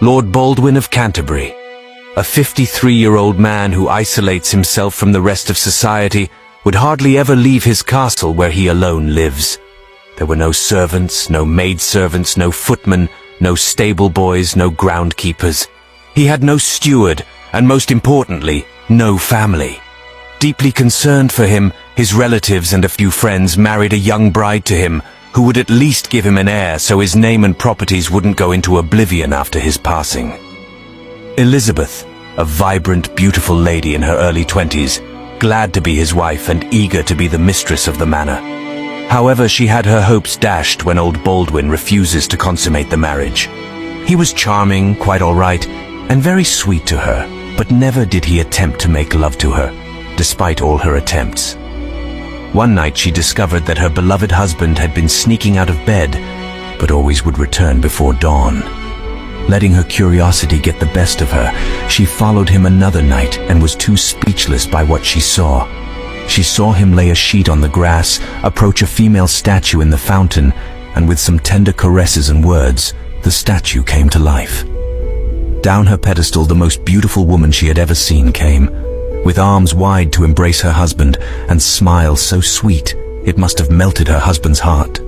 Lord Baldwin of Canterbury, a 53-year-old man who isolates himself from the rest of society, would hardly ever leave his castle where he alone lives. There were no servants, no maidservants, no footmen, no stable boys, no groundkeepers. He had no steward, and most importantly, no family. Deeply concerned for him, his relatives and a few friends married a young bride to him, who would at least give him an heir so his name and properties wouldn't go into oblivion after his passing. Elizabeth, a vibrant, beautiful lady in her early 20s, glad to be his wife and eager to be the mistress of the manor. However, she had her hopes dashed when old Baldwin refuses to consummate the marriage. He was charming, quite all right, and very sweet to her, but never did he attempt to make love to her, despite all her attempts. One night she discovered that her beloved husband had been sneaking out of bed, but always would return before dawn. Letting her curiosity get the best of her, she followed him another night and was too speechless by what she saw. She saw him lay a sheet on the grass, approach a female statue in the fountain, and with some tender caresses and words, the statue came to life. Down her pedestal, the most beautiful woman she had ever seen came, with arms wide to embrace her husband, and smiles so sweet it must have melted her husband's heart.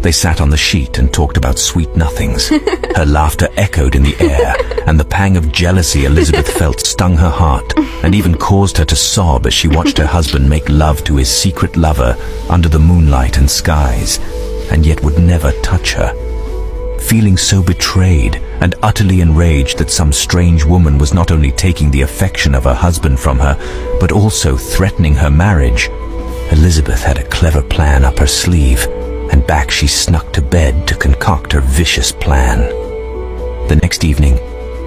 They sat on the sheet and talked about sweet nothings. Her laughter echoed in the air, and the pang of jealousy Elizabeth felt stung her heart, and even caused her to sob as she watched her husband make love to his secret lover under the moonlight and skies, and yet would never touch her. Feeling so betrayed and utterly enraged that some strange woman was not only taking the affection of her husband from her, but also threatening her marriage, Elizabeth had a clever plan up her sleeve, and back she snuck to bed to concoct her vicious plan. The next evening,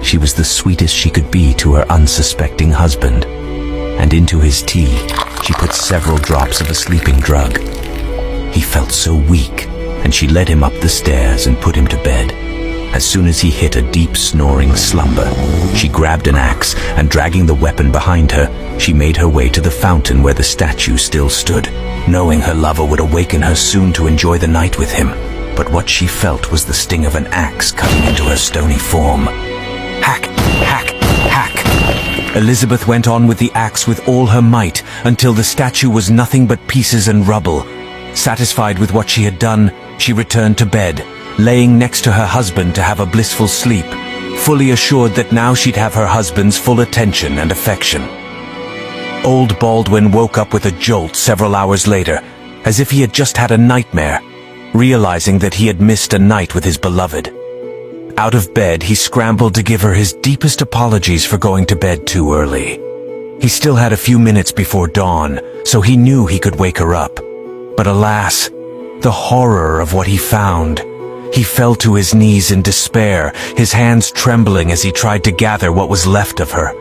she was the sweetest she could be to her unsuspecting husband, and into his tea she put several drops of a sleeping drug. He felt so weak, and she led him up the stairs and put him to bed. As soon as he hit a deep snoring slumber, she grabbed an axe, and dragging the weapon behind her, she made her way to the fountain where the statue still stood, knowing her lover would awaken her soon to enjoy the night with him. But what she felt was the sting of an axe cutting into her stony form. Hack, hack, hack. Elizabeth went on with the axe with all her might until the statue was nothing but pieces and rubble. Satisfied with what she had done, she returned to bed, laying next to her husband to have a blissful sleep, fully assured that now she'd have her husband's full attention and affection. Old Baldwin woke up with a jolt several hours later, as if he had just had a nightmare, realizing that he had missed a night with his beloved. Out of bed, he scrambled to give her his deepest apologies for going to bed too early. He still had a few minutes before dawn, so he knew he could wake her up. But alas, the horror of what he found. He fell to his knees in despair, his hands trembling as he tried to gather what was left of her.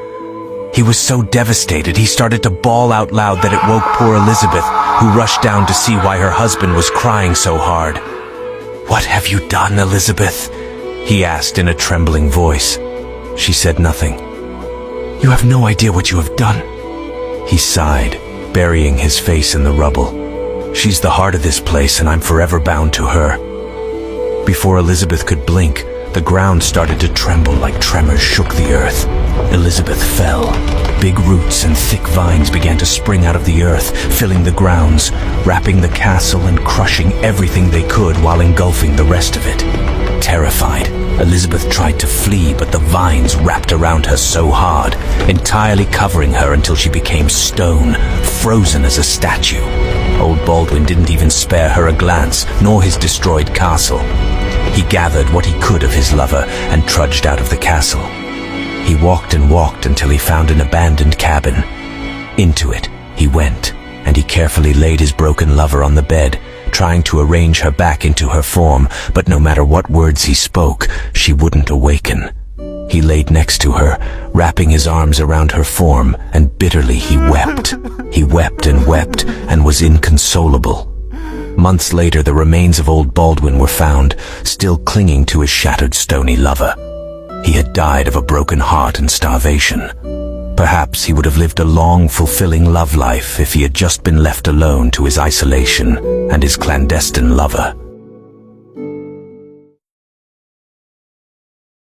He was so devastated he started to bawl out loud that it woke poor Elizabeth, who rushed down to see why her husband was crying so hard. "What have you done, Elizabeth?" he asked in a trembling voice. She said nothing. "You have no idea what you have done," he sighed, burying his face in the rubble. "She's the heart of this place, and I'm forever bound to her." Before Elizabeth could blink, the ground started to tremble like tremors shook the earth. Elizabeth fell. Big roots and thick vines began to spring out of the earth, filling the grounds, wrapping the castle and crushing everything they could while engulfing the rest of it. Terrified, Elizabeth tried to flee, but the vines wrapped around her so hard, entirely covering her until she became stone, frozen as a statue. Old Baldwin didn't even spare her a glance, nor his destroyed castle. He gathered what he could of his lover and trudged out of the castle. He walked and walked until he found an abandoned cabin. Into it he went, and he carefully laid his broken lover on the bed, trying to arrange her back into her form, but no matter what words he spoke, she wouldn't awaken. He laid next to her, wrapping his arms around her form, and bitterly he wept. He wept and was inconsolable. Months later, the remains of old Baldwin were found, still clinging to his shattered stony lover. He had died of a broken heart and starvation. Perhaps he would have lived a long, fulfilling love life if he had just been left alone to his isolation and his clandestine lover.